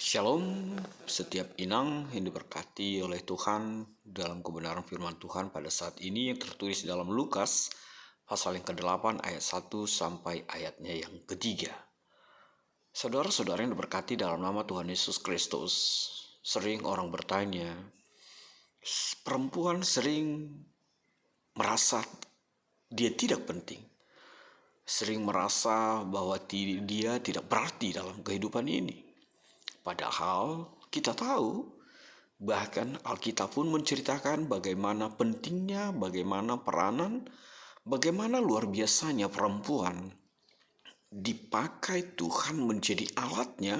Shalom, setiap inang yang diberkati oleh Tuhan dalam kebenaran firman Tuhan pada saat ini yang tertulis dalam Lukas pasal yang ke-8 ayat 1 sampai ayatnya yang ke-3. Saudara-saudara yang diberkati dalam nama Tuhan Yesus Kristus, sering orang bertanya, perempuan sering merasa dia tidak penting, sering merasa bahwa dia tidak berarti dalam kehidupan ini. Padahal kita tahu, bahkan Alkitab pun menceritakan bagaimana pentingnya, bagaimana peranan, bagaimana luar biasanya perempuan dipakai Tuhan menjadi alatnya,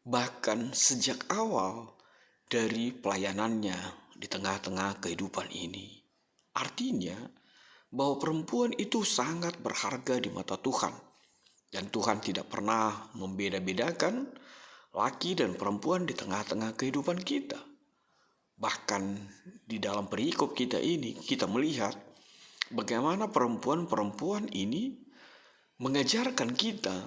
bahkan sejak awal dari pelayanannya di tengah-tengah kehidupan ini. Artinya bahwa perempuan itu sangat berharga di mata Tuhan, dan Tuhan tidak pernah membeda-bedakan laki dan perempuan di tengah-tengah kehidupan kita. Bahkan di dalam perikop kita ini, kita melihat bagaimana perempuan-perempuan ini mengajarkan kita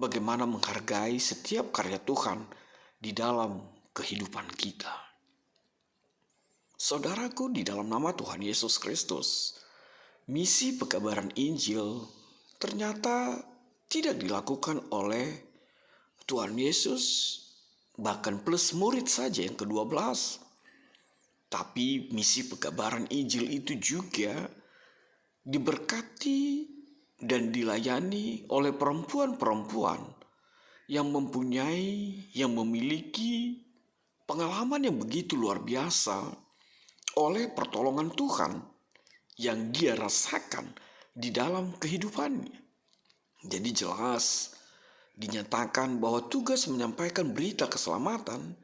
bagaimana menghargai setiap karya Tuhan di dalam kehidupan kita. Saudaraku, di dalam nama Tuhan Yesus Kristus, misi pekabaran Injil ternyata tidak dilakukan oleh Tuhan Yesus bahkan plus murid saja yang ke-12. Tapi misi pekabaran Injil itu juga diberkati dan dilayani oleh perempuan-perempuan yang memiliki pengalaman yang begitu luar biasa oleh pertolongan Tuhan yang dia rasakan di dalam kehidupannya. Jadi jelas dinyatakan bahwa tugas menyampaikan berita keselamatan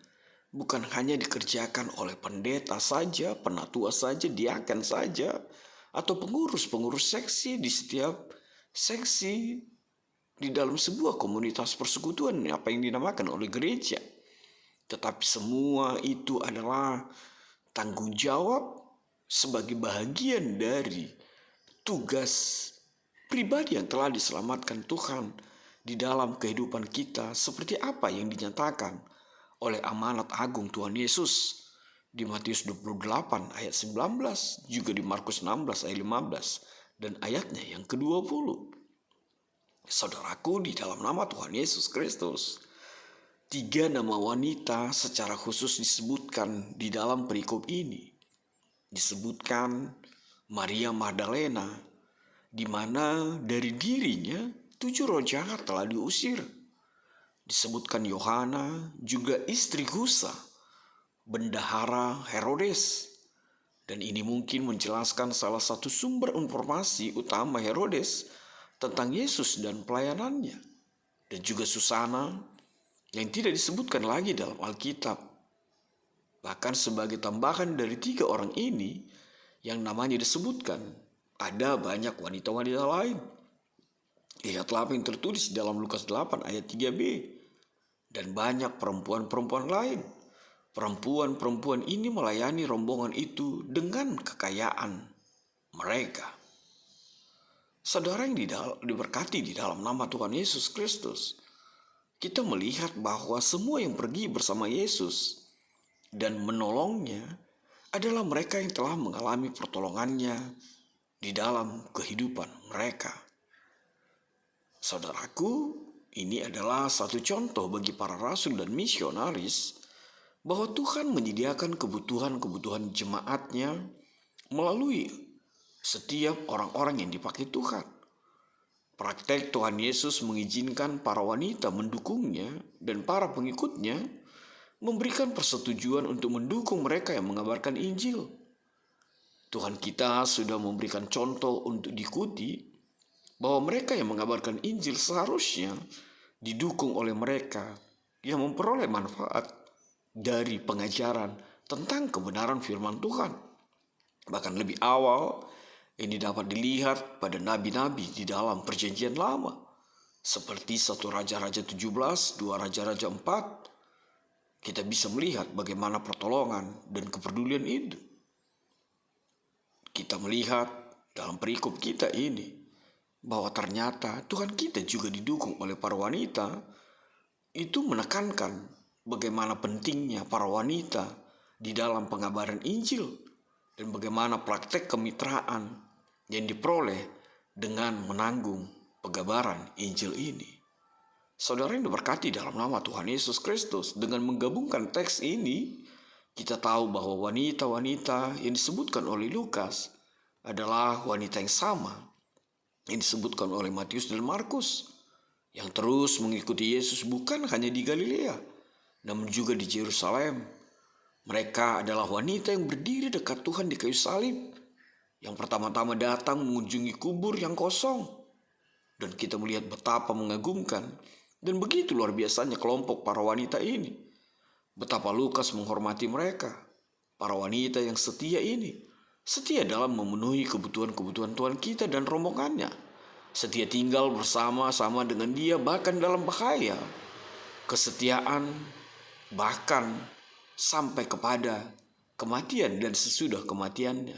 bukan hanya dikerjakan oleh pendeta saja, penatua saja, diaken saja, atau pengurus-pengurus seksi di setiap seksi di dalam sebuah komunitas persekutuan apa yang dinamakan oleh gereja. Tetapi semua itu adalah tanggung jawab sebagai bagian dari tugas pribadi yang telah diselamatkan Tuhan di dalam kehidupan kita, seperti apa yang dinyatakan oleh amanat agung Tuhan Yesus di Matius 28 ayat 19, juga di Markus 16 ayat 15 dan ayatnya yang ke-20. Saudaraku, di dalam nama Tuhan Yesus Kristus, 3 nama wanita secara khusus disebutkan di dalam perikop ini. Disebutkan Maria Magdalena, di mana dari dirinya 7 roh jahat telah diusir. Disebutkan Yohana, juga istri Kusa, bendahara Herodes. Dan ini mungkin menjelaskan salah satu sumber informasi utama Herodes tentang Yesus dan pelayanannya. Dan juga Susana, yang tidak disebutkan lagi dalam Alkitab. Bahkan sebagai tambahan dari 3 orang ini yang namanya disebutkan, ada banyak wanita-wanita lain. Lihatlah apa yang tertulis dalam Lukas 8 ayat 3b. Dan banyak perempuan-perempuan lain. Perempuan-perempuan ini melayani rombongan itu dengan kekayaan mereka. Saudara yang diberkati di dalam nama Tuhan Yesus Kristus, kita melihat bahwa semua yang pergi bersama Yesus dan menolongnya adalah mereka yang telah mengalami pertolongannya di dalam kehidupan mereka. Saudaraku, ini adalah satu contoh bagi para rasul dan misionaris bahwa Tuhan menyediakan kebutuhan-kebutuhan jemaatnya melalui setiap orang-orang yang dipakai Tuhan. Praktek Tuhan Yesus mengizinkan para wanita mendukungnya dan para pengikutnya memberikan persetujuan untuk mendukung mereka yang mengabarkan Injil. Tuhan kita sudah memberikan contoh untuk diikuti bahwa mereka yang mengabarkan Injil seharusnya didukung oleh mereka yang memperoleh manfaat dari pengajaran tentang kebenaran firman Tuhan. Bahkan lebih awal, ini dapat dilihat pada nabi-nabi di dalam perjanjian lama, seperti 1 Raja-Raja 17, 2 Raja-Raja 4. Kita bisa melihat bagaimana pertolongan dan kepedulian itu. Kita melihat dalam perikop kita ini bahwa ternyata Tuhan kita juga didukung oleh para wanita itu menekankan bagaimana pentingnya para wanita di dalam pengabaran Injil dan bagaimana praktek kemitraan yang diperoleh dengan menanggung pengabaran Injil ini. Saudara yang diberkati dalam nama Tuhan Yesus Kristus, dengan menggabungkan teks ini, kita tahu bahwa wanita-wanita yang disebutkan oleh Lukas adalah wanita yang sama yang disebutkan oleh Matius dan Markus, yang terus mengikuti Yesus bukan hanya di Galilea, namun juga di Yerusalem. Mereka adalah wanita yang berdiri dekat Tuhan di kayu salib, yang pertama-tama datang mengunjungi kubur yang kosong. Dan kita melihat betapa mengagumkan dan begitu luar biasanya kelompok para wanita ini. Betapa Lukas menghormati mereka, para wanita yang setia ini. Setia dalam memenuhi kebutuhan-kebutuhan Tuhan kita dan rombongannya. Setia tinggal bersama-sama dengan Dia bahkan dalam bahaya. Kesetiaan bahkan sampai kepada kematian dan sesudah kematiannya.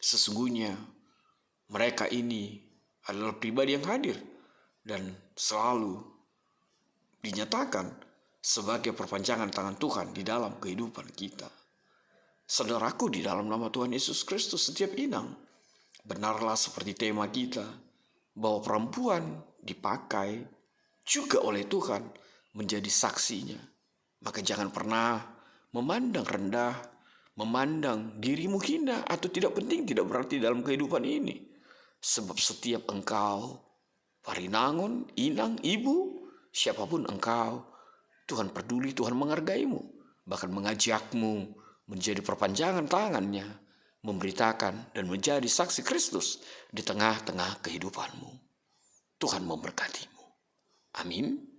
Sesungguhnya mereka ini adalah pribadi yang hadir dan selalu dinyatakan sebagai perpanjangan tangan Tuhan di dalam kehidupan kita. Saudaraku, di dalam nama Tuhan Yesus Kristus, setiap inang benarlah seperti tema kita, bahwa perempuan dipakai juga oleh Tuhan menjadi saksinya. Maka jangan pernah memandang rendah, memandang dirimu hina atau tidak penting, tidak berarti dalam kehidupan ini. Sebab setiap engkau, parinangon, inang, ibu, siapapun engkau, Tuhan peduli, Tuhan menghargaimu, bahkan mengajakmu menjadi perpanjangan tangannya, memberitakan dan menjadi saksi Kristus di tengah-tengah kehidupanmu. Tuhan memberkatimu. Amin.